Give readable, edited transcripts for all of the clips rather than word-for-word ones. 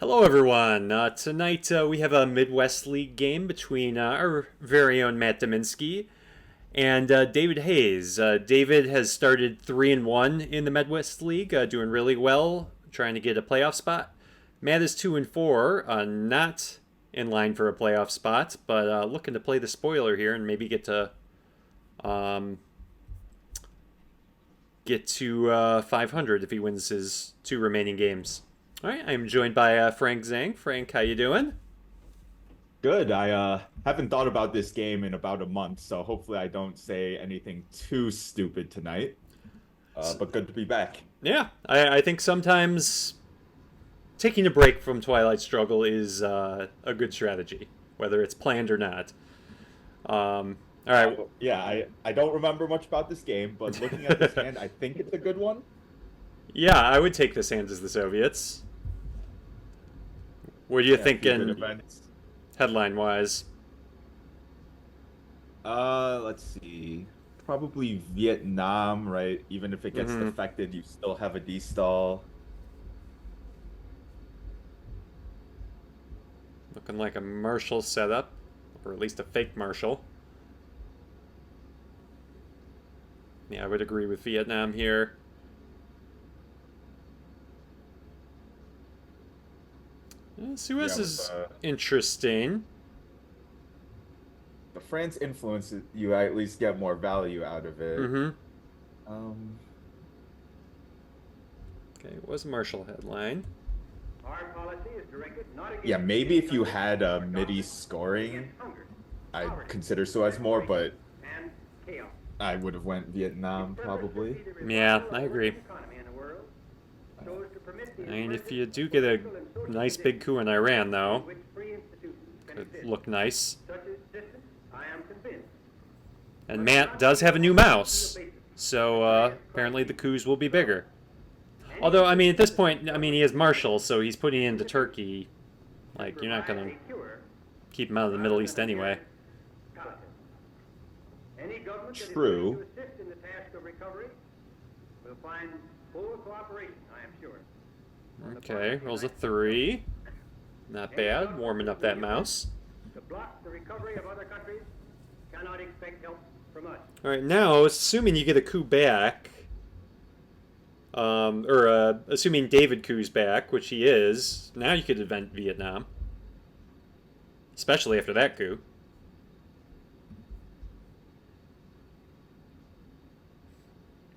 Hello, everyone. Tonight we have a Midwest League game between our very own Matt Dominski and David Hayes. David has started 3-1 in the Midwest League, doing really well, trying to get a playoff spot. Matt is 2-4, not in line for a playoff spot, but looking to play the spoiler here and maybe um, get to 500 if he wins his two remaining games. All right, I'm joined by Frank Zhang. Frank, how you doing? Good. I haven't thought about this game in about a month, so hopefully I don't say anything too stupid tonight. But good to be back. Yeah, I think sometimes taking a break from Twilight Struggle is a good strategy, whether it's planned or not. All right. Yeah, I don't remember much about this game, but looking at this hand, I think it's a good one. Yeah, I would take this hand as the Soviets. What are you Yeah, a few good thinking, events. headline-wise? Let's see. Probably Vietnam, right? Even if it gets Mm-hmm. defected, you still have a D-stall. Looking like a Marshall setup, or at least a fake Marshall. Yeah, I would agree with Vietnam here. Suez Yeah, with is interesting. the France influence, you at least get more value out of it. Mm-hmm. Um, Okay, it was a Marshall headline. Our policy is directed not against yeah, maybe if you any had country a or midi government, scoring, against hunger, I'd poverty, consider Suez more, but and chaos. I would have went Vietnam probably. Yeah, I agree. I mean, if you do get a nice big coup in Iran, though, could look nice. And Matt does have a new mouse, so apparently the coups will be bigger. Although, I mean, at this point, I mean, he has Marshall, so he's putting into Turkey. Like, you're not going to keep him out of the Middle East anyway. Any government that is True. willing to assist in the task of recovery will find full cooperation, I am sure. Okay, rolls a 3. Not bad, warming up that mouse. To block the recovery of other countries cannot expect help from us. Alright, now, assuming you get a coup back, assuming David coups back, which he is, now you could invent Vietnam. Especially after that coup.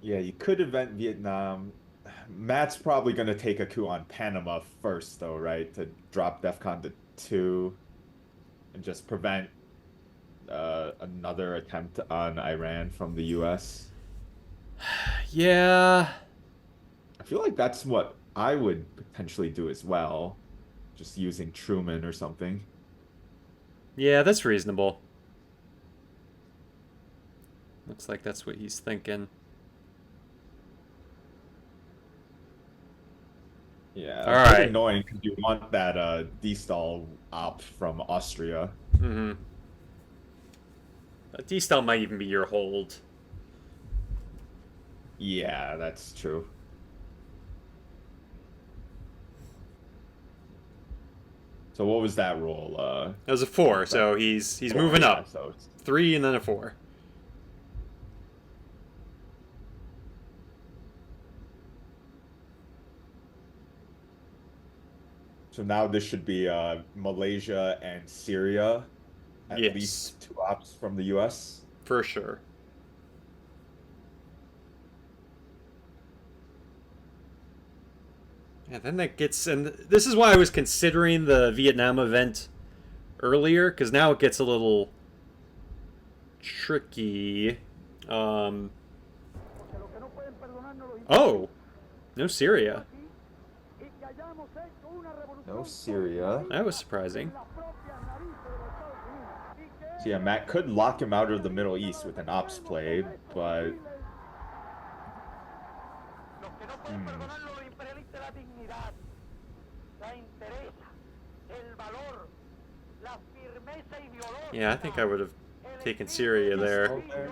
Yeah, you could invent Vietnam. Matt's probably going to take a coup on Panama first, though, right? To drop DEFCON to 2 and just prevent another attempt on Iran from the US. Yeah. I feel like that's what I would potentially do as well, just using Truman or something. Yeah, that's reasonable. Looks like that's what he's thinking. Yeah, All it's right. annoying because you want that D-stall op from Austria. Mm-hmm. D-style might even be your hold. Yeah, that's true. So what was that roll? That was a 4, so he's moving yeah, up. so it's 3 and then a 4. So now this should be Malaysia and Syria, at Yes, least 2 ops from the US. for sure. Yeah, then that gets, and this is why I was considering the Vietnam event earlier, because now it gets a little tricky. Oh, no Syria. No Syria. That was surprising. So yeah, Matt could lock him out of the Middle East with an ops play, but Yeah, I think I would have taken Syria there. okay.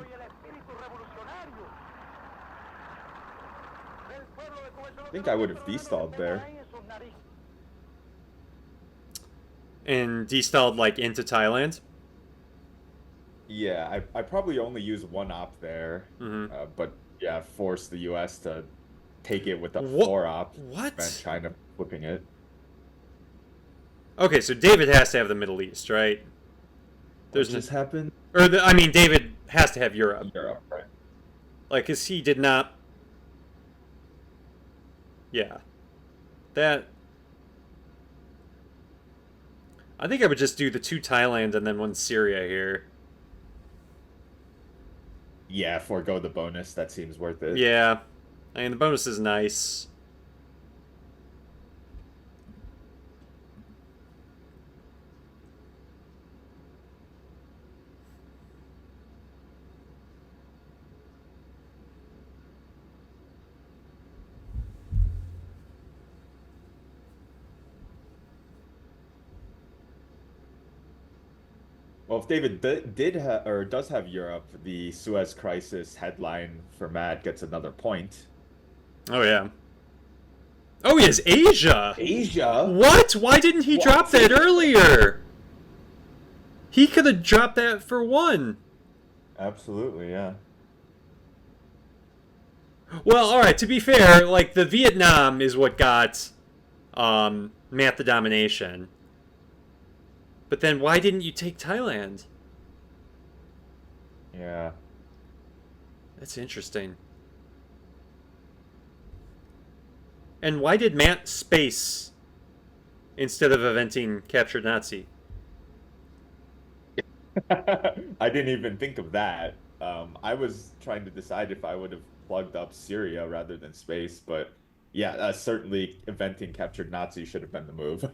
I think I would have D-stalled there. And destalled like into Thailand. Yeah, I probably only use one op there, Mm-hmm. but yeah, force the U.S. to take it with a What? four op, prevent What? China flipping it. Okay, so David has to have the Middle East, right? What There's no, just happened? I mean, David has to have Europe. Europe, right? Like, cause he did not. Yeah, that. I think I would just do the 2 Thailand and then 1 Syria here. Yeah, forego the bonus. That seems worth it. Yeah, I mean the bonus is nice. Well, if David did have or does have Europe, the Suez Crisis headline for Matt gets another point. Oh yeah. Oh, he has Asia. Asia? What? Why didn't he What? drop that earlier? He could have dropped that for 1. Absolutely, yeah. Well, all right. To be fair, like the Vietnam is what got Matt the domination. But then why didn't you take Thailand? Yeah. That's interesting. And why did Matt space instead of eventing captured Nazi? I didn't even think of that. I was trying to decide if I would have plugged up Syria rather than space, but yeah, certainly eventing captured Nazi should have been the move.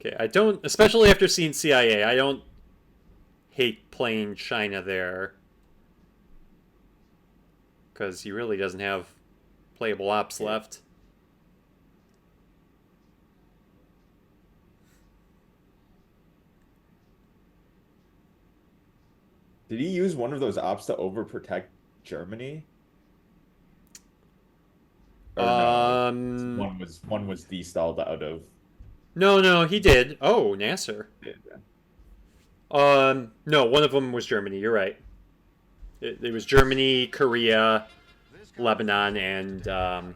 Okay, I don't, especially after seeing CIA, I don't hate playing China there. Because he really doesn't have playable ops left. Did he use one of those ops to overprotect Germany? Or no? Um, One was destalled out of. no, he did. Oh, Nasser. No, one of them was Germany. You're right. It was Germany, Korea, Lebanon, and Iran.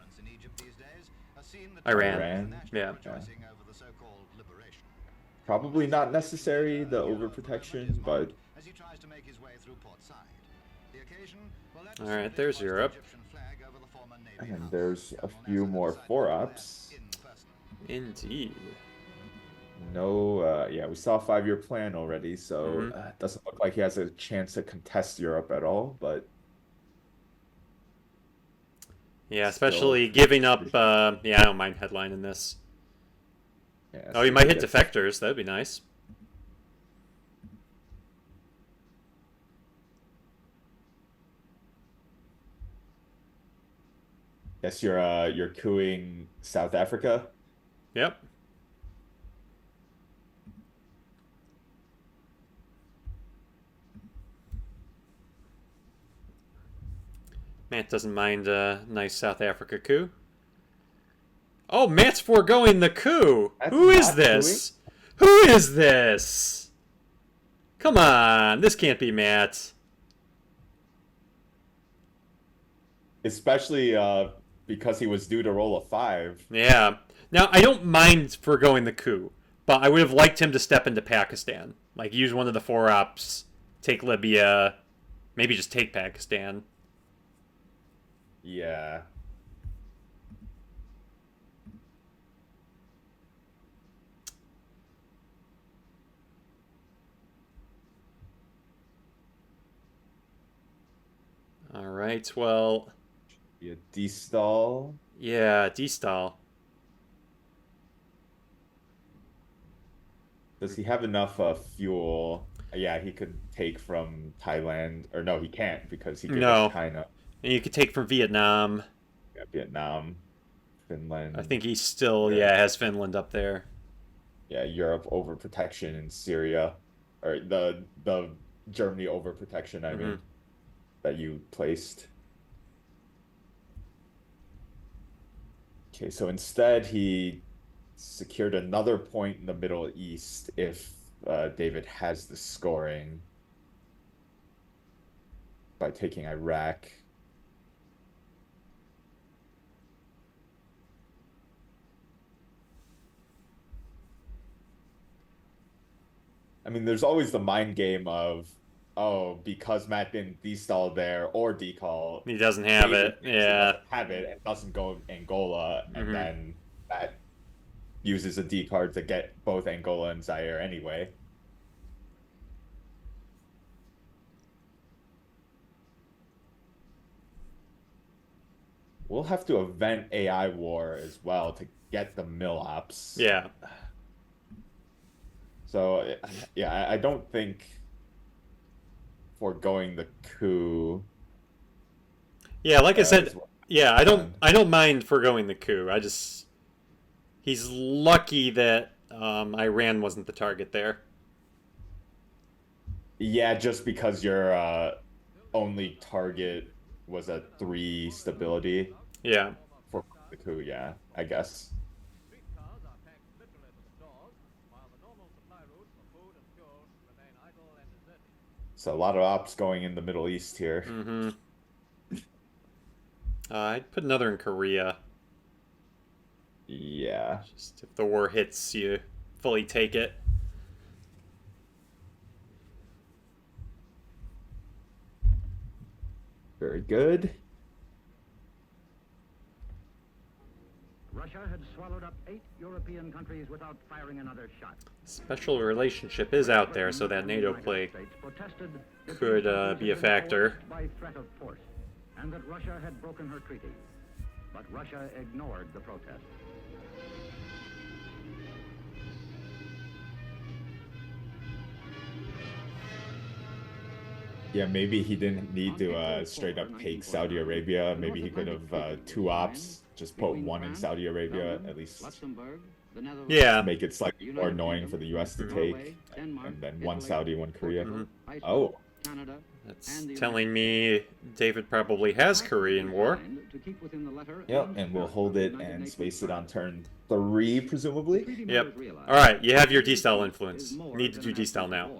Iran. Yeah. Yeah. Probably not necessary, the overprotection, but All right, there's Europe. and there's a few more four ups. Indeed. No, yeah, we saw a 5-year plan already, so it doesn't look like he has a chance to contest Europe at all, but Yeah, still, especially giving up. Yeah, I don't mind headlining this. yeah, Oh, see he if might he hit gets. defectors. That'd be nice. Guess you're cooing South Africa. Yep. Matt doesn't mind a nice South Africa coup. Oh, Matt's foregoing the coup. That's Who is not this? Who is this? Come on, this can't be Matt. Especially because he was due to roll a 5. Yeah. Now, I don't mind foregoing the coup, but I would have liked him to step into Pakistan. Like, use one of the 4 ops, take Libya, maybe just take Pakistan. Yeah. All right, well, Yeah, destall. yeah, destall. Does he have enough fuel? Yeah, he could take from Thailand, or no, he can't because he gave No. up China, And you could take from Vietnam. yeah, Vietnam, Finland. I think he still, yeah, has Finland up there. Yeah, Europe overprotection in Syria, or the Germany overprotection, I mean, that you placed. Okay, so instead he secured another point in the Middle East if David has the scoring by taking Iraq. I mean, there's always the mind game of, oh, because Matt didn't destall there or decall, He doesn't have David it. Yeah. doesn't have it and doesn't go Angola, and Mhm. then that uses a D card to get both Angola and Zaire anyway. We'll have to event AI war as well to get the mill ops. Yeah. So yeah, I don't think foregoing the coup. Yeah, like I said, is what yeah, I've done. I don't mind foregoing the coup. I just he's lucky that Iran wasn't the target there. Yeah, just because your only target was a 3 stability Yeah. for the coup, yeah, I guess. Streetcars are packed literally to the doors, while the normal supply routes for food and fuel remain idle and deserted. So a lot of ops going in the Middle East here. Mm-hmm. I'd put another in Korea. Yeah. Just if the war hits, you fully take it. Very good. Russia had swallowed up 8 European countries without firing another shot. Special relationship is out there, so that NATO play could be a factor. By threat of force, and that Russia had broken her treaty. But Russia ignored the protest. Yeah, maybe he didn't need to straight up take Saudi Arabia. Maybe he could have 2 ops, just put 1 in Saudi Arabia, at least Yeah. make it slightly more annoying for the US to take, and then 1 Saudi, 1 Korea. Oh, That's telling me David probably has Korean War. yep, and we'll hold it and space it on turn 3, presumably. Yep. Alright, you have your D-style influence. Need to do D-style now.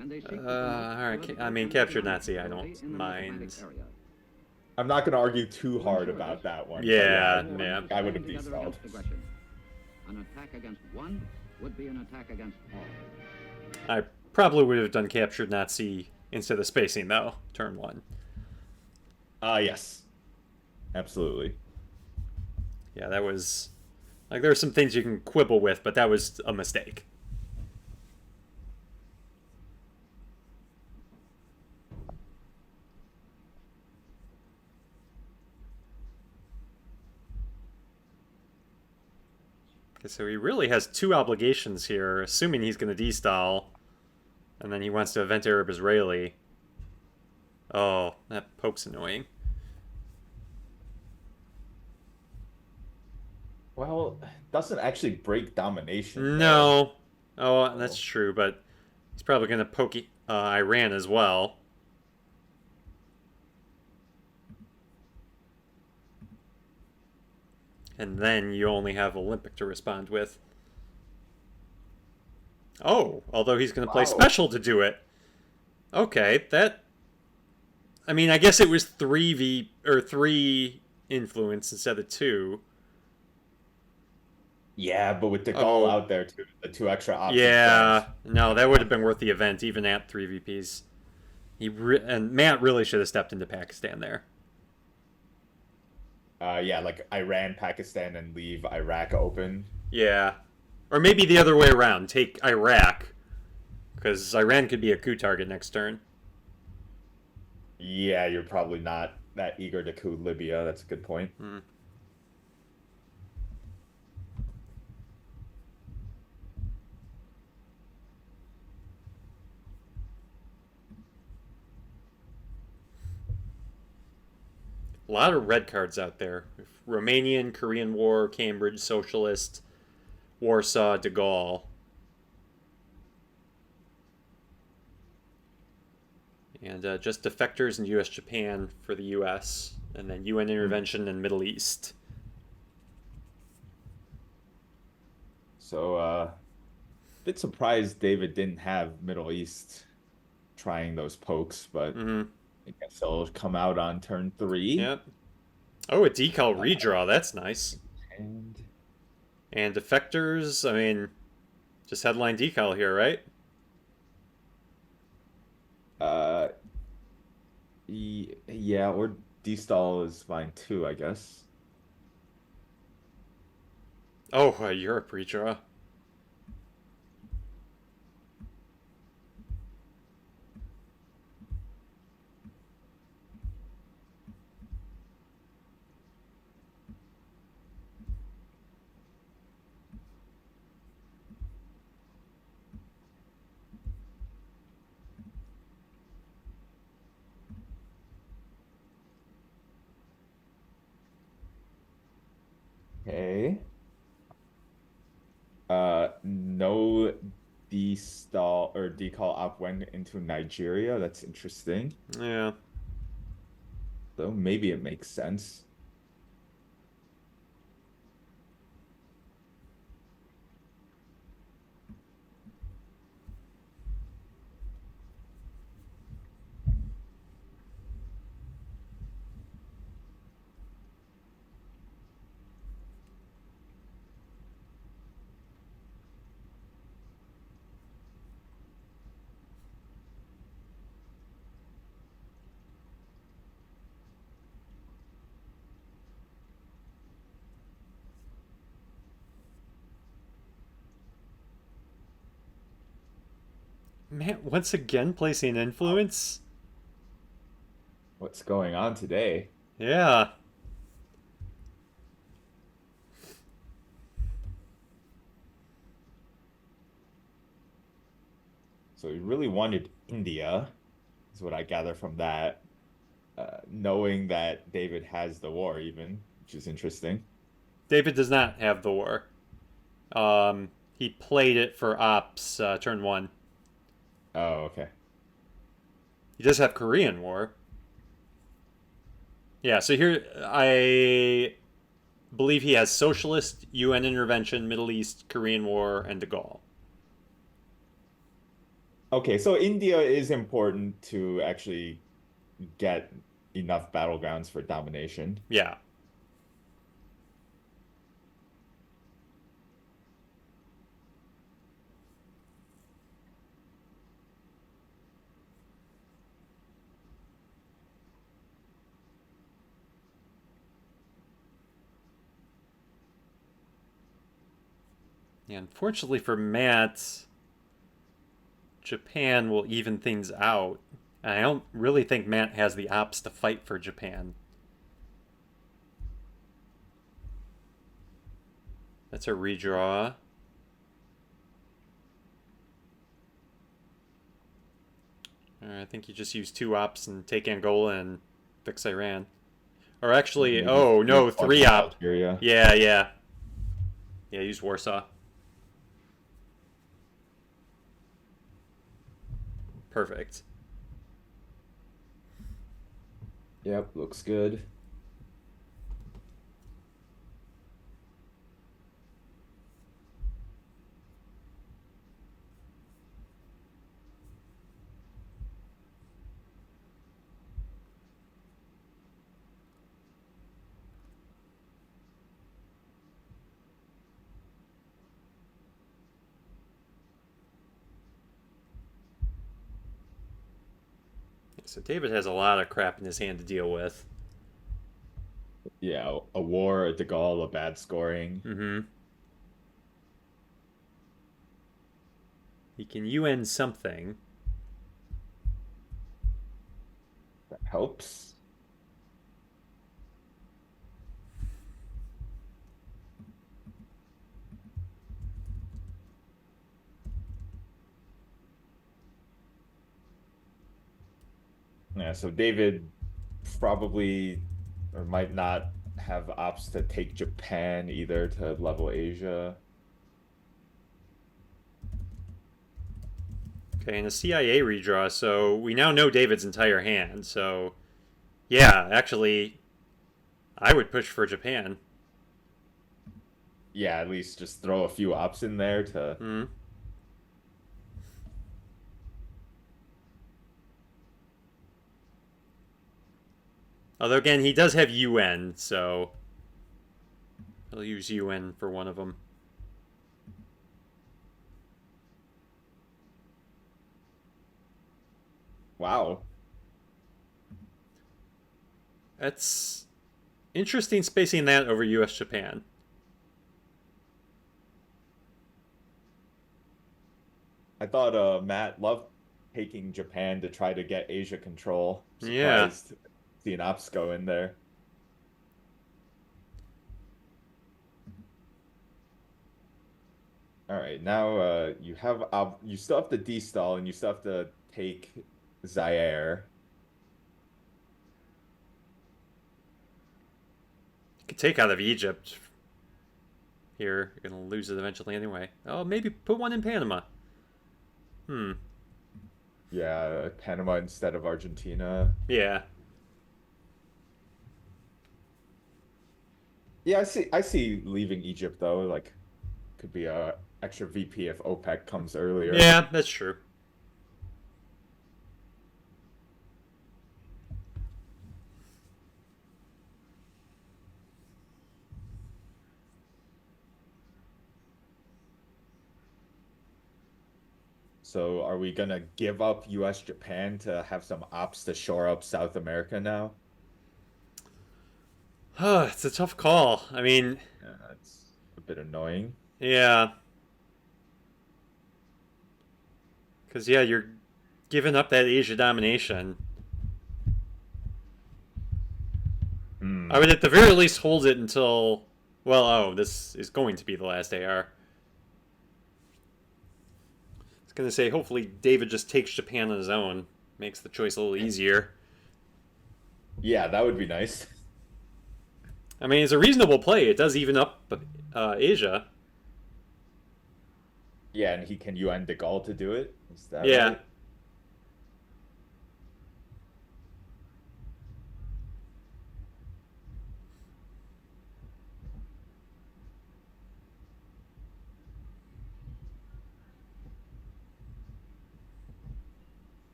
Alright, I mean, captured Nazi, I don't mind. I'm not going to argue too hard about that one. but Yeah, yeah. I would have destalled. An attack against one would be an attack against all. I probably would have done captured Nazi instead of spacing, though, turn 1. Yes. Absolutely. Yeah, that was... Like, there are some things you can quibble with, but that was a mistake. Okay, so he really has 2 obligations here, assuming he's going to destall. And then he wants to event Arab Israeli. Oh, that poke's annoying. Well, doesn't actually break domination. No. Oh, that's true, but he's probably going to poke Iran as well. And then you only have Olympic to respond with. Oh, although he's going to play Wow. special to do it. Okay, that... I mean, I guess it was 3 influence instead of 2. Yeah, but with the Oh. goal out there too, the 2 extra options. Yeah, no, that would have been worth the event, even at 3 VPs. And Matt really should have stepped into Pakistan there. Yeah, like Iran, Pakistan, and leave Iraq open. Yeah. Or maybe the other way around. Take Iraq. Because Iran could be a coup target next turn. Yeah, you're probably not that eager to coup Libya. That's a good point. Hmm. A lot of red cards out there. Romanian, Korean War, Cambridge, Socialist, Warsaw, de Gaulle. And just defectors in U.S. Japan for the U.S. And then UN intervention in Middle East. So, bit surprised David didn't have Middle East trying those pokes, but Mm-hmm. I guess they'll come out on turn 3. Yep. Oh, a decal Uh, redraw. That's nice. and And defectors, I mean, just headline decal here, right? uh, yeah, or D-stall is fine too, I guess. Oh, a Europe redraw. Okay. No D-stall or decall up went into Nigeria. That's interesting. Yeah. So maybe it makes sense. Man, once again placing influence? What's going on today? Yeah. So he really wanted India, is what I gather from that. Knowing that David has the war even, which is interesting. David does not have the war. He played it for ops turn 1. Oh, okay. He does have Korean War. Yeah, so here I believe he has Socialist, UN intervention, Middle East, Korean War, and De Gaulle. Okay, so India is important to actually get enough battlegrounds for domination. Yeah. Yeah, unfortunately for Matt, Japan will even things out. I don't really think Matt has the ops to fight for Japan. That's a redraw. I think you just use 2 ops and take Angola and fix Iran. Or actually, Maybe oh no, 3 op. Algeria. Yeah, yeah. Yeah, use Warsaw. Perfect. Yep, looks good. So David has a lot of crap in his hand to deal with. Yeah, a war, a De Gaulle, a bad scoring. Mm-hmm. He can UN something. That helps. Yeah, so David probably or might not have ops to take Japan either to level Asia. Okay, and a CIA redraw, so we now know David's entire hand, so yeah, actually, I would push for Japan. Yeah, at least just throw a few ops in there to. Hmm. Although again, he does have UN, so he'll use UN for one of them. Wow. That's interesting spacing that over US Japan. I thought Matt loved taking Japan to try to get Asia control. Yeah. Surprised seeing ops go in there. All right, now you still have to destall and you still have to take Zaire. Could take out of Egypt here. You're gonna lose it eventually anyway. Oh, maybe put one in Panama. Hmm. Yeah, Panama instead of Argentina. Yeah. Yeah, I see leaving Egypt though, like could be a extra VP if OPEC comes earlier. Yeah, that's true. So are we gonna give up US Japan to have some ops to shore up South America now? It's a tough call. I mean, Yeah, that's a bit annoying. yeah. Because, yeah, you're giving up that Asia domination. I Hmm. would at the very least hold it until. Well, oh, this is going to be the last AR. I was going to say, hopefully, David just takes Japan on his own. Makes the choice a little easier. Yeah, that would be nice. I mean, it's a reasonable play. It does even up Asia. Yeah, and he can UN de Gaulle to do it. Is that Yeah. right?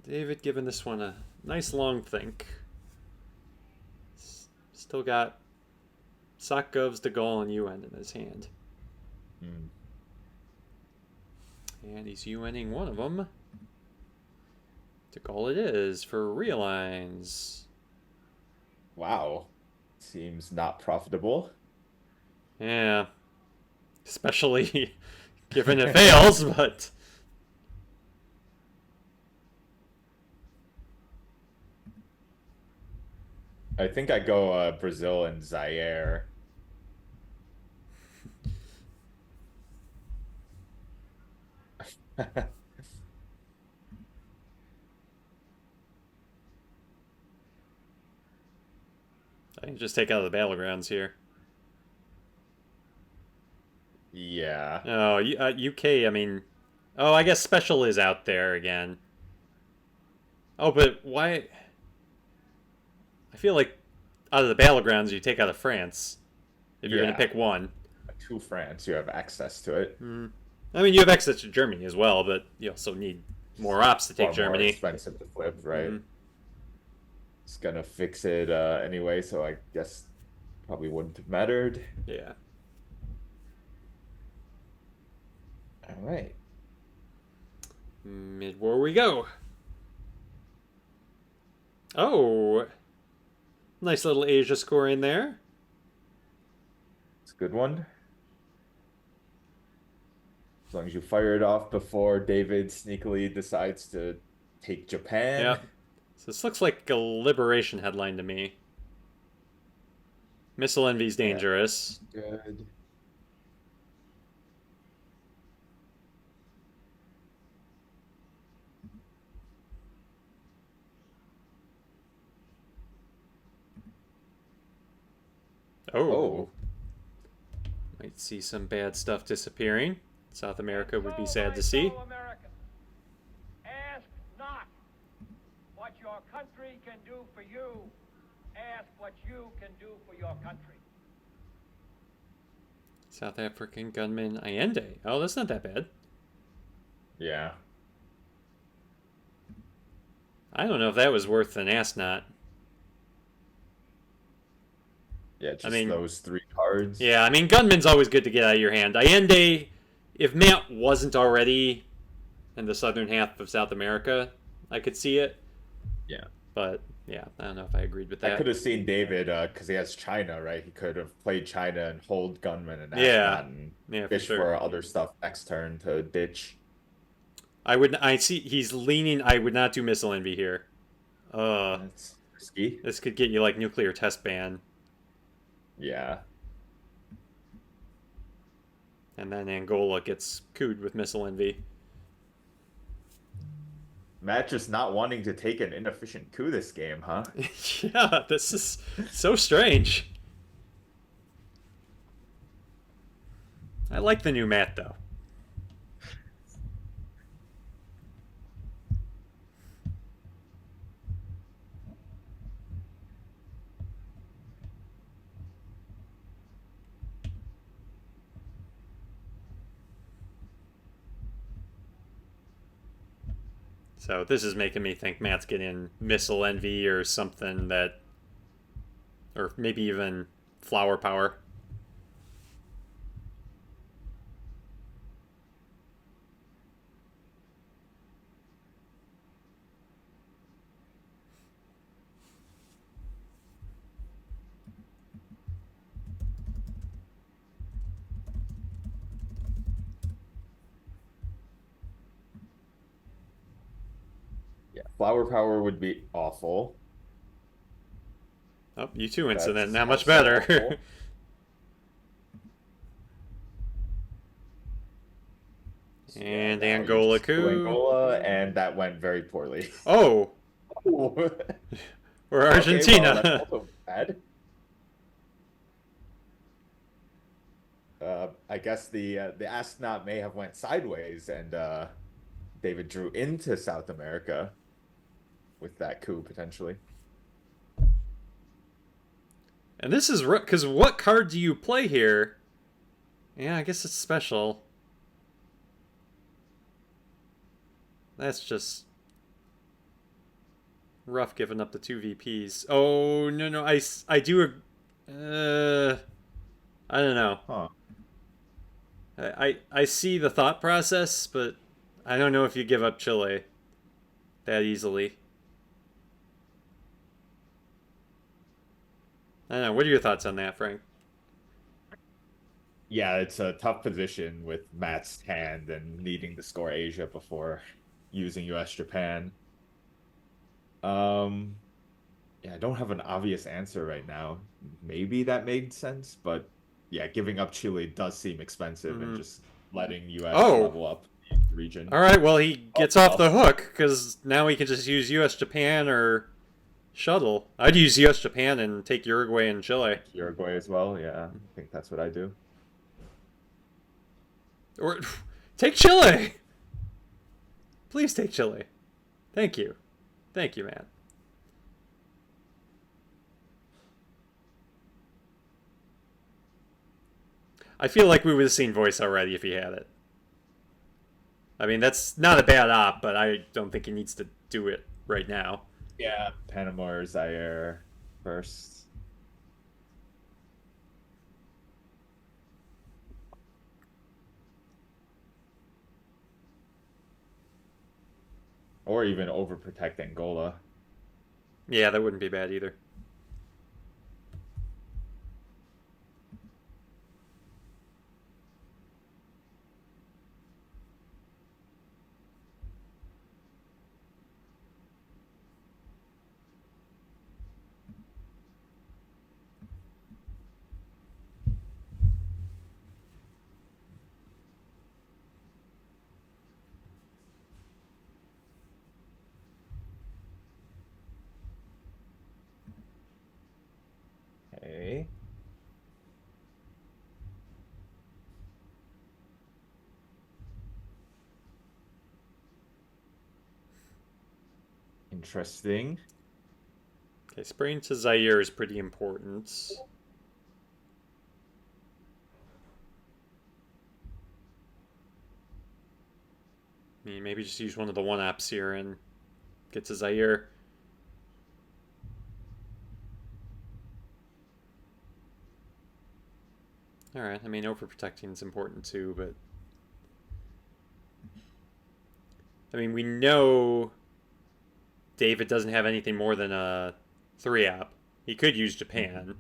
David giving this one a nice long think. Still got Sakov's De Gaulle and UN in his hand. Hmm. And he's UNing one of them. De Gaulle it is for realigns. Wow. Seems not profitable. Yeah. Especially given it fails, but. I think I go Brazil and Zaire. I can just take out the battlegrounds here. Yeah. Oh, UK, I mean. Oh, I guess Special is out there again. Oh, but why? I feel like out of the battlegrounds, you take out of France if you're going to Yeah. pick one. To France, you have access to it. I mean, you have access to Germany as well, but you also need more ops to take Far more Germany. expensive to flip, right? Mhm. It's gonna fix it anyway, so I guess probably wouldn't have mattered. Yeah. All right. Mid war we go. Oh, nice little Asia score in there. It's a good one. As long as you fire it off before David sneakily decides to take Japan. Yep. So this looks like a liberation headline to me. Missile envy's Yeah, dangerous. good. Oh. Oh, Might see some bad stuff disappearing. South America would be So, sad my to see. fellow Americans, ask not what your country can do for you. Ask what you can do for your country. South African gunman Allende. Oh, that's not that bad. Yeah. I don't know if that was worth an ass knot. Yeah, just mean- those 3 cards. Yeah, I mean, gunman's always good to get out of your hand. Allende, if Matt wasn't already in the southern half of South America, I could see it. Yeah. But, yeah, I don't know if I agreed with I that. could have seen David, because he has China, right? He could have played China and hold gunman and Yeah. Ashnot and Yeah, for fish sure. for other stuff next turn to ditch. I see he's leaning. I would not do missile envy here. That's risky. This could get you like nuclear test ban, Yeah. and then Angola gets cooed with missile envy. Matt just not wanting to take an inefficient coup this game, huh? Yeah, this is so strange. I like the new Matt though. So this is making me think Matt's getting missile envy or something that, or maybe even flower power. Yeah. Flower power would be awful. Oh, U2 incident, That's not much also better. awful. And now you Angola just do coup. Angola, and that went very poorly. Oh, Or or Argentina. that's also bad. I guess the astronaut may have went sideways, and David drew into South America with that coup potentially. And this is because what card do you play here? Yeah, I guess it's special. That's just rough giving up the 2 VPs. Oh, no, I do. I don't know. Huh. I see the thought process, but I don't know if you give up Chile that easily. I don't know. What are your thoughts on that, Frank? Yeah, it's a tough position with Matt's hand and needing to score Asia before using US Japan. Yeah, I don't have an obvious answer right now. Maybe that made sense, but yeah, giving up Chile does seem expensive and just letting US Oh. level up the region. All right, well, he gets Oh, off the hook because now he can just use US Japan or shuttle. I'd use US Japan and take Uruguay and Chile. Uruguay as well, yeah. I think that's what I do. Or take Chile! Please take Chile. Thank you. Thank you, man. I feel like we would have seen voice already if he had it. I mean, that's not a bad op, but I don't think he needs to do it right now. Yeah, Panama or Zaire first. Or even overprotect Angola. Yeah, that wouldn't be bad either. Interesting. Okay, spraying to Zaire is pretty important. I mean, maybe just use one of the one-ups here and get to Zaire. Alright, I mean, overprotecting is important too, but... I mean, we know David doesn't have anything more than a 3-up. He could use Japan.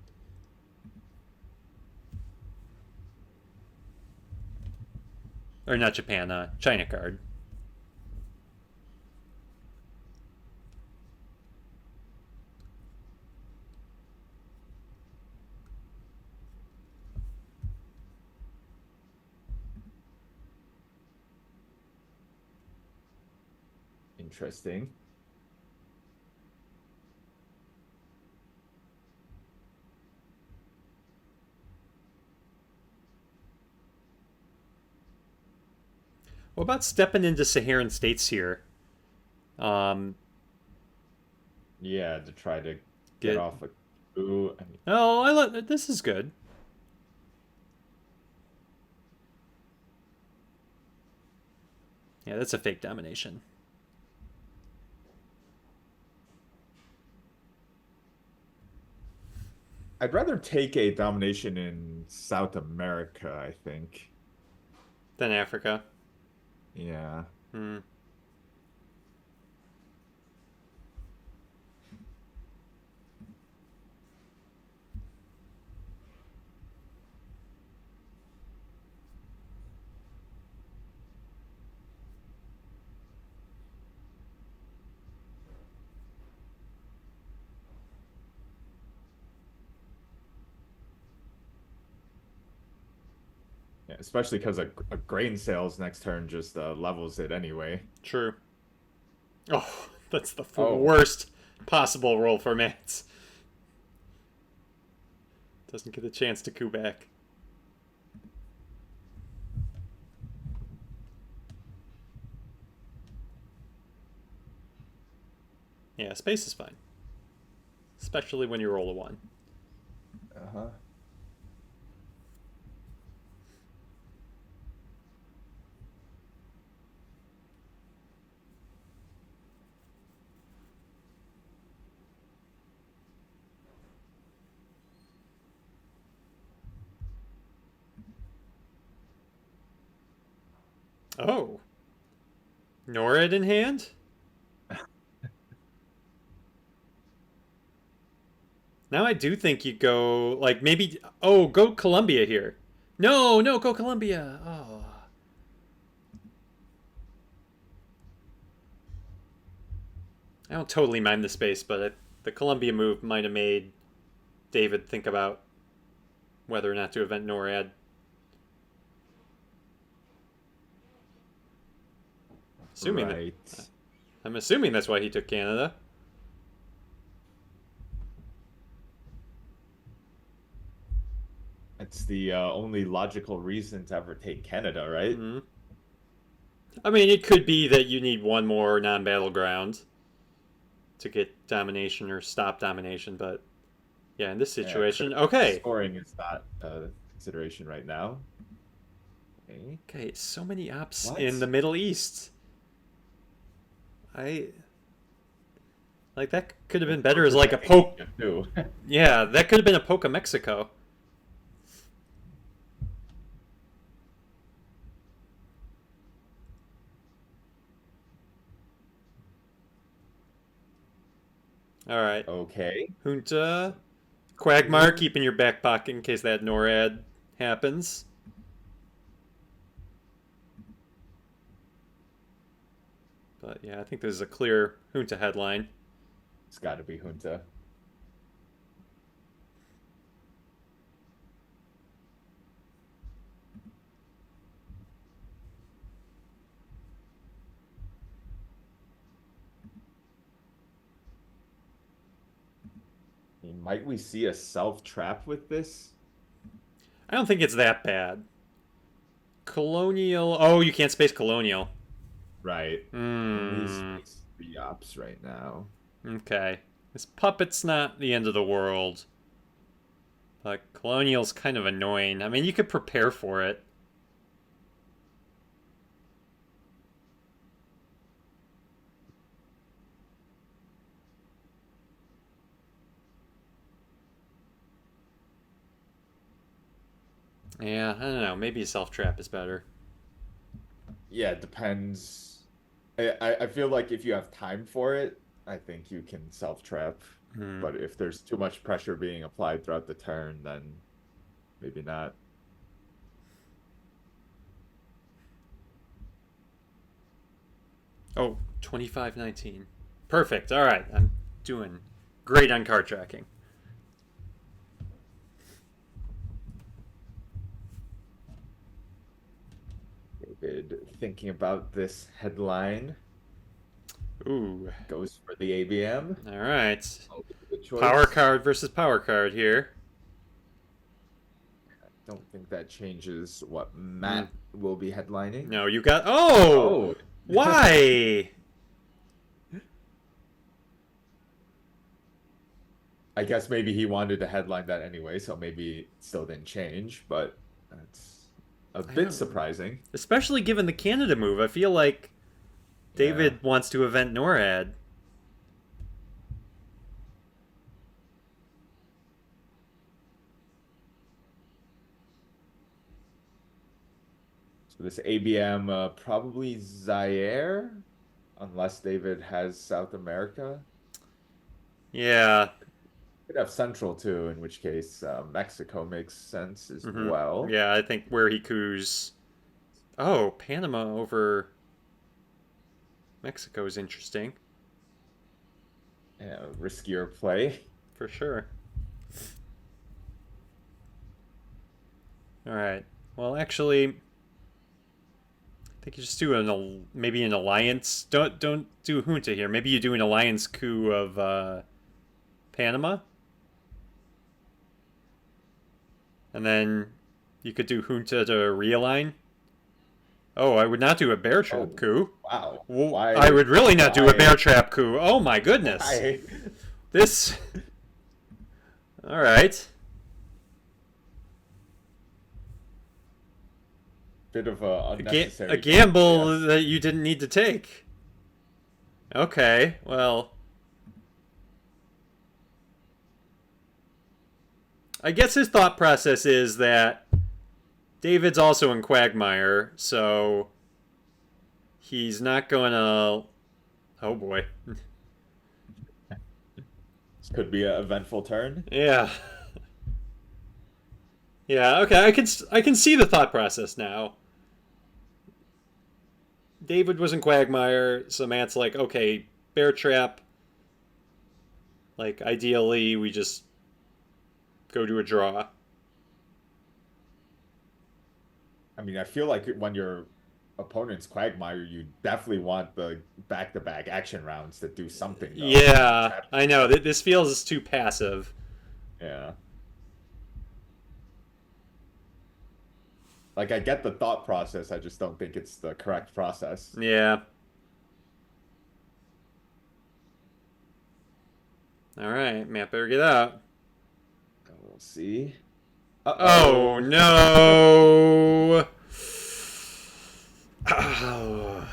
Or not Japan, China card. Interesting. What about stepping into Saharan states here? Yeah, to try to Get- get off a coup. I mean, Oh, I love this is good. Yeah, that's a fake domination. I'd rather take a domination in South America, I think. Then Africa. Yeah. Hmm. Yeah, especially because a grain sales next turn just levels it anyway. True. Oh, that's the Oh. worst possible roll for Mats. Doesn't get a chance to coup back. Yeah, space is fine. Especially when you roll a 1. Uh-huh. Oh. NORAD in hand? Now I do think you go, like, maybe... Oh, go Colombia here. No, no, go Colombia. Oh. I don't totally mind the space, but the Colombia move might have made David think about whether or not to event NORAD. Assuming Right. I'm assuming that's why he took Canada. That's the only logical reason to ever take Canada, right? Mm-hmm. I mean, it could be that you need one more non-battleground to get domination or stop domination, but yeah, in this situation, okay. Scoring is not a consideration right now. Okay. Okay, so many ops What? in the Middle East. Like, that could have been better as like a poke. Too. Yeah, that could have been a poke of Mexico. All right. Okay. Junta. Quagmire, keep in your back pocket in case that NORAD happens. But yeah, I think this is a clear Junta headline. It's got to be Junta. Might we see a self-trap with this? I don't think it's that bad. Colonial. Oh, you can't space colonial. Right. Hmm. These 3 ops right now. Okay. This puppet's not the end of the world. But Colonial's kind of annoying. I mean, you could prepare for it. Yeah, I don't know. Maybe a self-trap is better. Yeah, it depends. I feel like if you have time for it, I think you can self-trap. Hmm. But if there's too much pressure being applied throughout the turn, then maybe not. Oh, 25-19. Perfect. All right. I'm doing great on card tracking. David, thinking about this headline, Ooh. goes for the ABM. All right. Good Power choice. card versus power card here. Don't think that changes what Hmm. Matt will be headlining. No, you got. Oh! Oh, Why? I guess maybe he wanted to headline that anyway, so maybe it still didn't change, but that's a don't- bit surprising. Especially given the Canada move. I feel like David wants to event NORAD. So this ABM probably Zaire, unless David has South America. Yeah. Could have Central too, in which case Mexico makes sense as Hmm. well. Yeah, I think where he coups. Oh, Panama over Mexico is interesting. Yeah, riskier play. For sure. All right. Well, actually, I think you just do maybe an alliance. Don't do junta here. Maybe you do an alliance coup of Panama, and then you could do junta to realign. Oh, I would not do a bear trap Oh, coup. wow. Well, Why? I would really not do a Why? bear trap coup. Oh my goodness. Why? This. All right. Bit of a unnecessary A gamble yes. that you didn't need to take. Okay, well. I guess his thought process is that David's also in Quagmire, so he's not going to. Oh boy. This could be an eventful turn. Yeah. Yeah, okay, I can see the thought process now. David was in Quagmire, so Matt's like, okay, bear trap. Like, ideally, we just go to a draw. I mean, I feel like when your opponent's Quagmire, you definitely want the back-to-back action rounds to do something, though. Yeah, I know. This feels too passive. Yeah. Like, I get the thought process, I just don't think it's the correct process. Yeah. All right, Matt better get out. We'll see. Oh, no. Oh.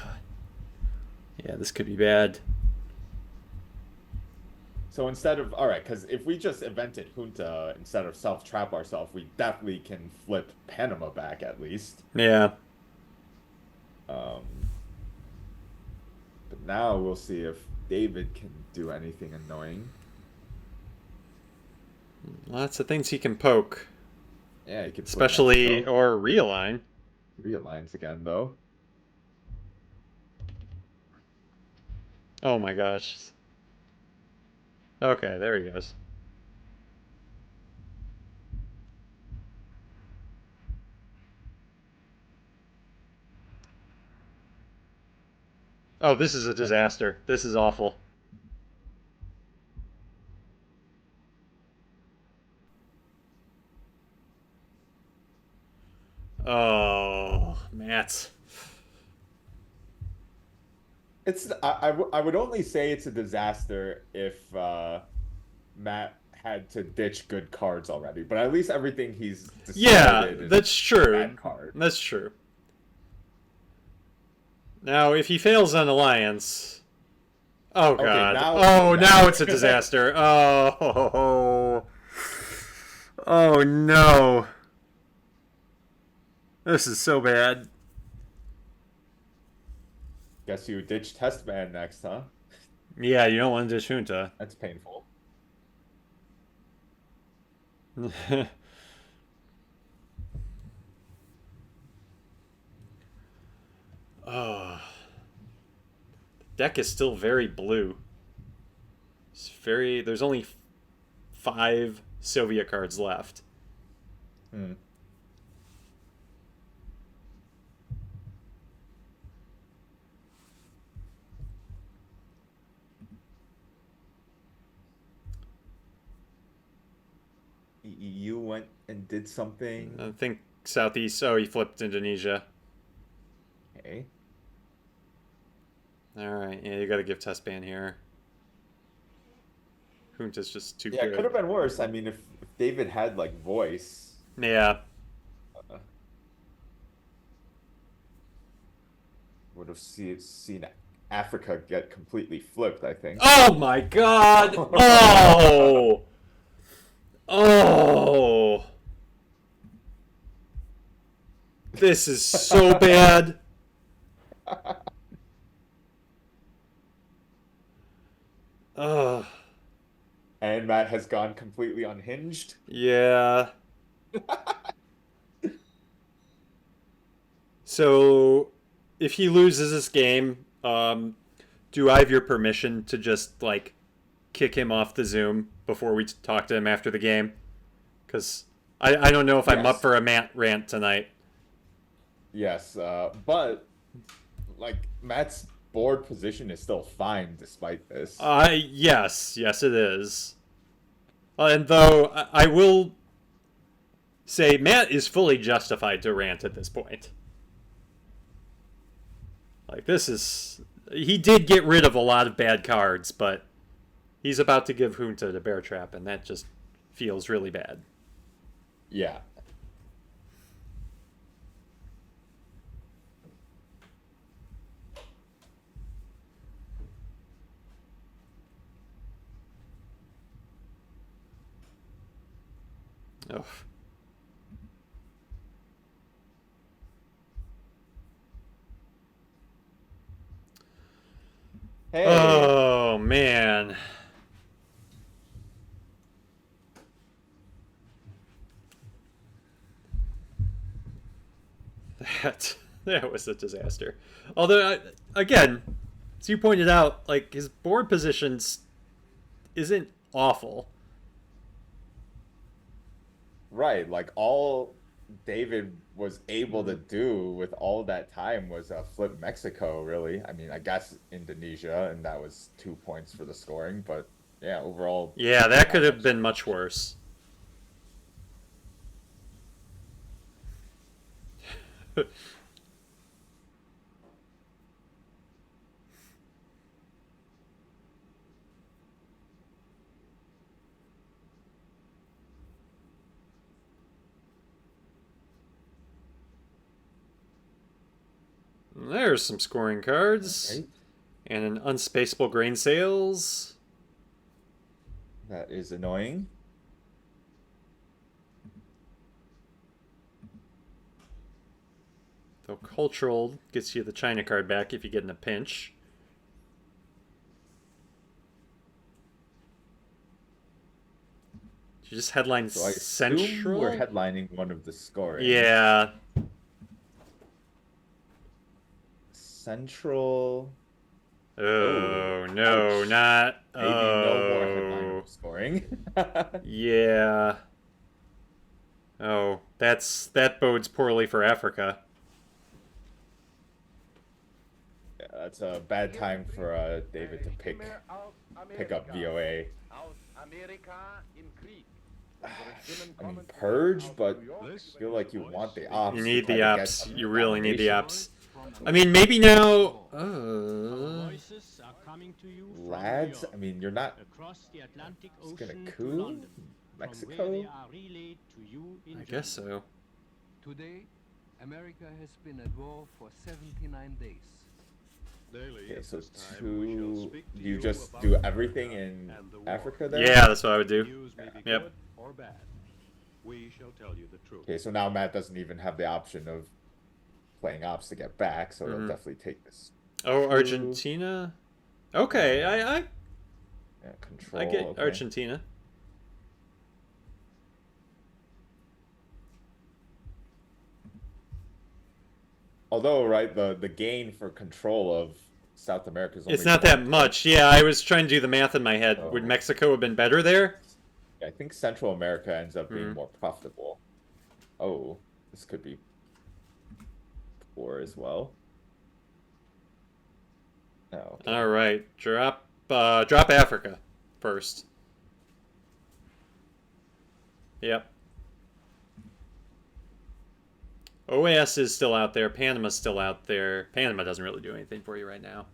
Yeah, this could be bad. So instead of, all right, because if we just invented Junta instead of self-trap ourselves, we definitely can flip Panama back at least. Yeah. But now we'll see if David can do anything annoying. Lots of things he can poke. Yeah, he could flip Especially, Mexico. or realign. Realigns again, though. Oh my gosh. Okay, there he goes. Oh, this is a disaster. This is awful. Oh, Matt. It's I would only say it's a disaster if Matt had to ditch good cards already, but at least everything he's Yeah, decided is that's true. bad card. That's true. Now, if he fails on Alliance... Oh, Okay, God. now Oh, it's a now it's a disaster. disaster. Oh. Oh, no. This is so bad. Guess you ditch Test Man next, huh? Yeah, you don't want to ditch Junta. That's painful. Oh. Deck is still very blue. It's very... There's only 5 Soviet cards left. Hmm. You went and did something. I think Southeast... Oh, he flipped Indonesia. Okay. Alright, yeah, you gotta give test ban here. Junta's just too Yeah, it good. could have been worse. I mean, if David had like voice, Yeah. would have seen Africa get completely flipped, I think. Oh my god! Oh! Oh! This is so bad. Ugh. And Matt has gone completely unhinged. Yeah. So, if he loses this game, do I have your permission to just, like, kick him off the Zoom before we talk to him after the game? Because I don't know if I'm Yes. up for a Matt rant tonight. Yes, but like Matt's board position is still fine despite this. Yes, it is. And though I will say Matt is fully justified to rant at this point. Like, this is... He did get rid of a lot of bad cards, but he's about to give Junta to Bear Trap, and that just feels really bad. Yeah. Ugh. Hey. Oh, man. That was a disaster. Although, again, as you pointed out, like, his board positions isn't awful. Right, like all David was able to do with all that time was flip Mexico, really. I mean, I guess Indonesia, and that was 2 points for the scoring, but yeah, overall. Yeah, that could have been much worse. There's some scoring cards. Right. And an unspaceable grain sales. That is annoying. Though cultural gets you the China card back if you get in a pinch. Did you just headline So I Central? assume we're headlining one of the scoring. Yeah. Central. Oh, no, ouch. not. Maybe no more headline scoring. Yeah. Oh, that bodes poorly for Africa. Yeah, that's a bad time for David to pick up VOA. I mean, purge, but I feel like you want the ops. You to need try the to get ups. some You really need the domination. ups. I mean, maybe now. Voices are coming to you from Lads, New I mean, you're not York, across the Atlantic just gonna Ocean to coup London, from where Mexico. they are relayed to you in I guess Germany. so. Today, America has been at war for 79 days. Daily Okay, at so this time, we shall speak to you just about do America everything in and the war. Africa there? Yeah, that's what I would do. News may be Yep. good or bad. We shall tell you the truth. Okay, so now Matt doesn't even have the option of playing ops to get back, so he'll definitely take this. Oh, Two. Argentina. Okay, I Yeah, control. get okay. Argentina. Although, right, the gain for control of South America is only It's not that much. Yeah, I was trying to do the math in my head. Oh. Would Mexico have been better there? I think Central America ends up being more profitable. Oh, this could be poor as well. Oh, okay. All right, drop Africa first. Yep. OAS is still out there. Panama's still out there. Panama doesn't really do anything for you right now.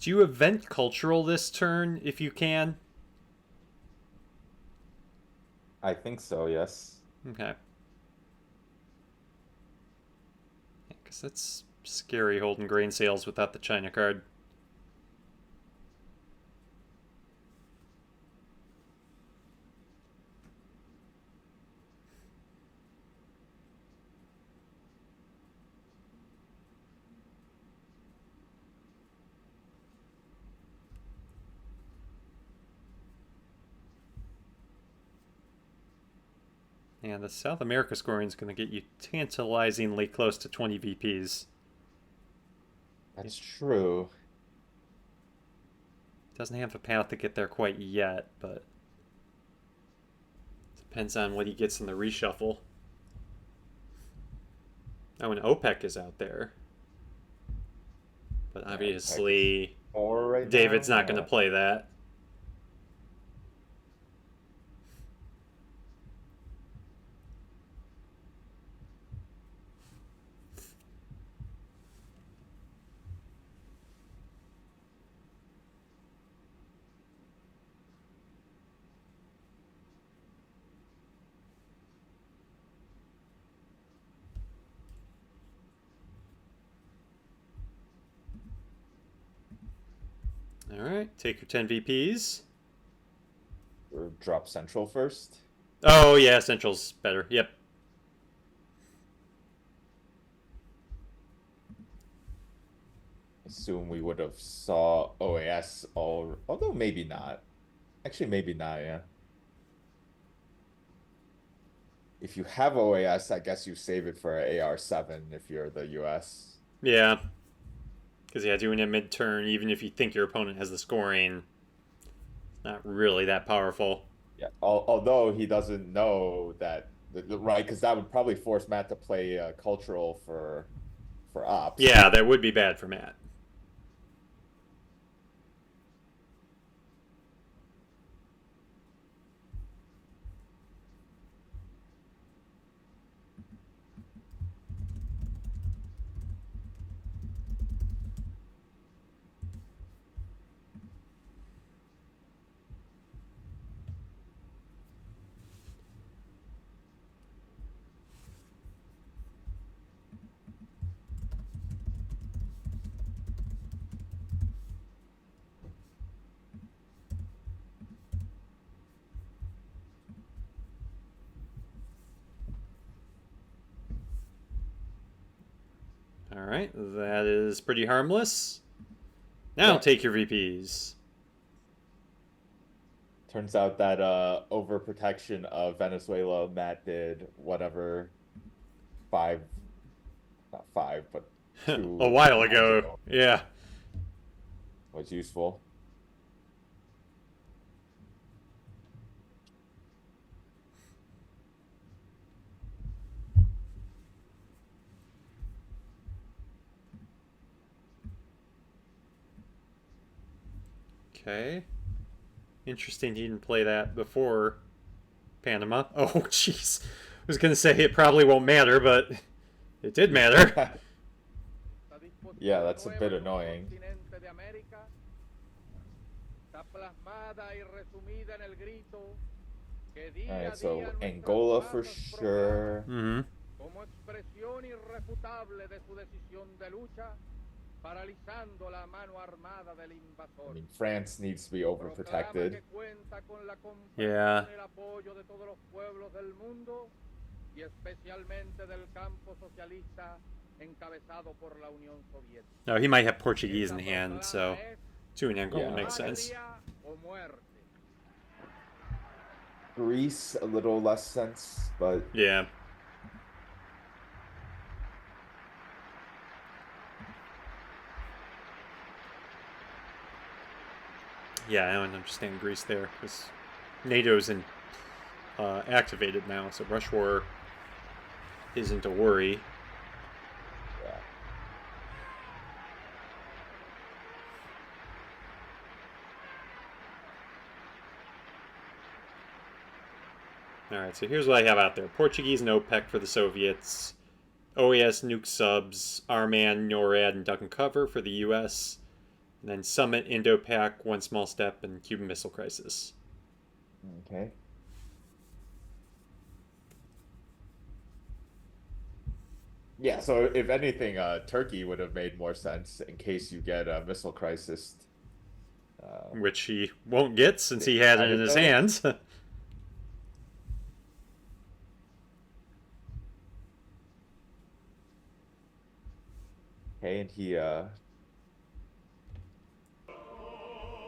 Do you event cultural this turn if you can? I think so, yes. Okay. Because that's scary holding grain sales without the China card. Yeah, the South America scoring is going to get you tantalizingly close to 20 VPs. That's true. Doesn't have a path to get there quite yet, but depends on what he gets in the reshuffle. Oh, and OPEC is out there. But obviously, Or right David's now, not going to play that. All right, take your 10 VPs. Or drop Central first. Oh, yeah, Central's better. Yep. Assume we would have saw OAS although maybe not. Actually, maybe not, yeah. If you have OAS, I guess you save it for AR7 if you're the US. Yeah. Because, yeah, doing a mid-turn, even if you think your opponent has the scoring, it's not really that powerful. Yeah, although he doesn't know that, right? Because that would probably force Matt to play cultural for ops. Yeah, that would be bad for Matt. All right, that is pretty harmless. Now Yeah. take your VPs. Turns out that overprotection of Venezuela Matt did whatever five, not five, but two A while rounds ago. Yeah. was useful. Okay. Interesting he didn't play that before Panama. Oh, jeez. I was going to say it probably won't matter, but it did matter. Yeah, that's a bit annoying. Alright, so Angola for sure. Mm-hmm. Como expresión irrefutable de su decisión de lucha, paralizando la mano armada del I invasor. mean, France needs to be overprotected. Yeah. El apoyo de todos los pueblos del mundo y especialmente del campo socialista encabezado por la Unión Soviética. No, he might have Portuguese in hand, so 2 in Angola Yeah. makes sense. O muerte. Greece, a little less sense, but Yeah. Yeah, I don't understand Greece there, because NATO's activated now, so Rush War isn't a worry. yeah. Alright, so here's what I have out there. Portuguese and OPEC for the Soviets. OAS nuke subs, Arman, NORAD, and Duck and Cover for the US. And then Summit, Indo-Pac, One Small Step, and Cuban Missile Crisis. Okay. Yeah, so if anything, Turkey would have made more sense in case you get a missile crisis. Which he won't get since he had it in his though. hands. Okay, and he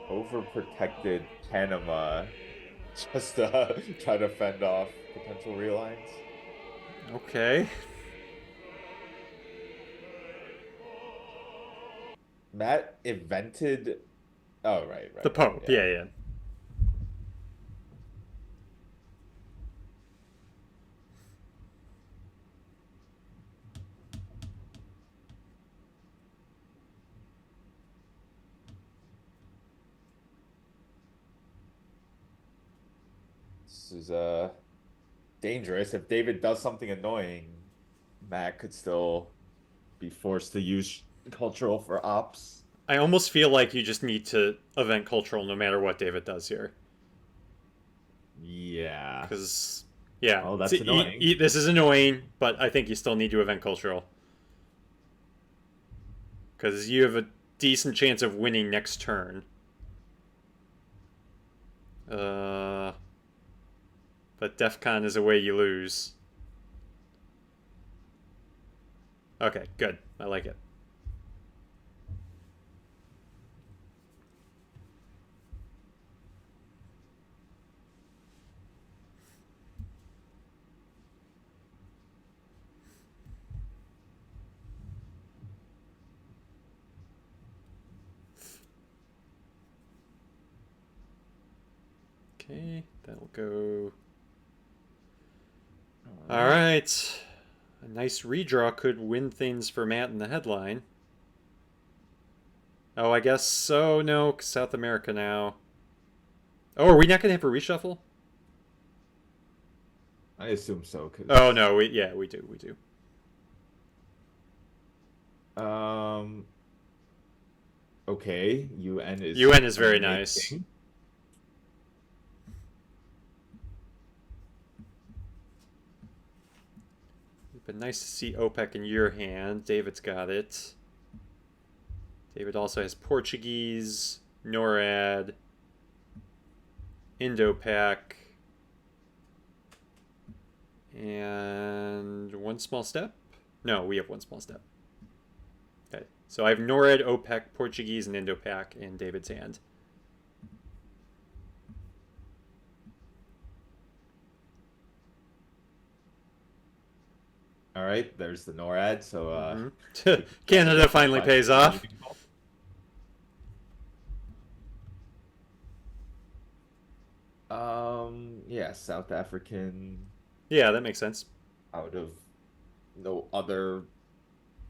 overprotected Panama just to try to fend off potential relines. Okay. Matt invented. Oh, right. The Pope, yeah. This is dangerous. If David does something annoying, Matt could still be forced to use cultural for ops. I almost feel like you just need to event cultural no matter what David does here. Yeah. Because, yeah. Oh, that's annoying. This is annoying, but I think you still need to event cultural. Because you have a decent chance of winning next turn. But DEFCON is a way you lose. Okay, good. I like it. Okay, that'll go. All right. A nice redraw could win things for Matt in the headline. Oh, I guess so. No, South America now. Oh, are we not going to have a reshuffle? I assume so. Oh, no. We do. Okay. UN is very nice. But nice to see OPEC in your hand. David's got it. David also has Portuguese, NORAD, Indo-Pac, and One Small Step? No, we have One Small Step. Okay, so I have NORAD, OPEC, Portuguese, and Indo-Pac in David's hand. right, there's the NORAD. So Canada finally pays off. Yeah, South African Yeah, that makes sense. out of no other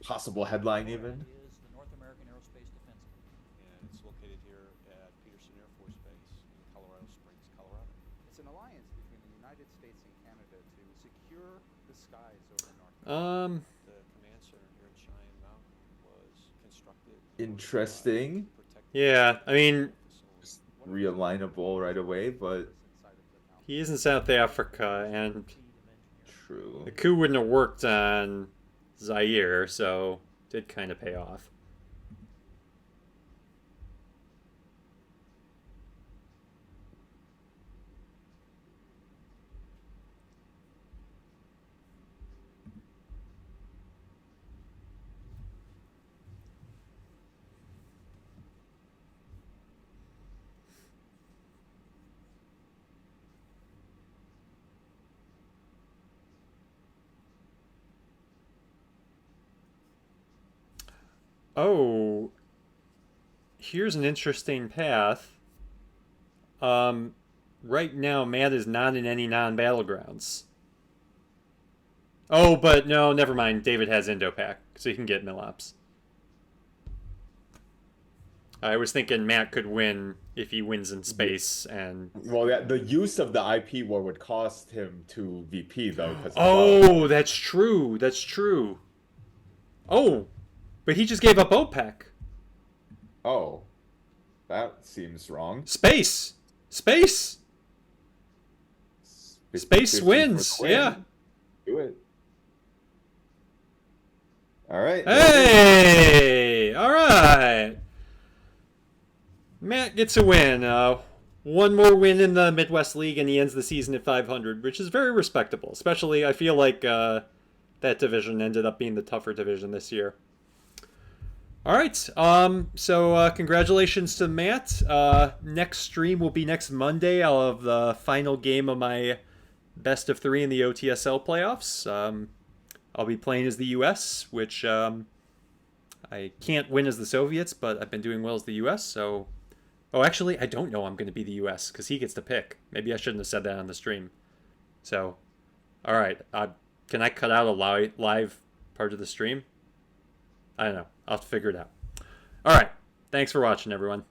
possible headline even. Is the North American Aerospace Defense Command. And it's located here at Peterson Air Force Base in Colorado Springs, Colorado. It's an alliance between the United States and Canada to secure the skies over North Um, The command center here in Cheyenne Mountain was constructed. Interesting. yeah, I mean, Realignable right away, but he is in South Africa, and true. the coup wouldn't have worked on Zaire, so it did kind of pay off. Oh, here's an interesting path. Right now, Matt is not in any non-battlegrounds. Oh, but no, never mind. David has Indo-Pac, so he can get Milops. I was thinking Matt could win if he wins in space, and... Well, yeah, the use of the IP war would cost him 2 VP, though. Oh, that's true. That's true. Oh, but he just gave up OPEC. Oh, that seems wrong. Space! Space! Space 50-50 wins, for Quinn. yeah. Do it. All right. Hey! All right. Matt gets a win. One more win in the Midwest League, and he ends the season at 500, which is very respectable. Especially, I feel like that division ended up being the tougher division this year. All right. So congratulations to Matt. Next stream will be next Monday. I'll have the final game of my best of 3 in the OTSL playoffs. I'll be playing as the U.S., which I can't win as the Soviets, but I've been doing well as the U.S., so... Oh, actually, I don't know I'm going to be the U.S., because he gets to pick. Maybe I shouldn't have said that on the stream. So, all right. Can I cut out a live part of the stream? I don't know. I'll have to figure it out. All right. Thanks for watching, everyone.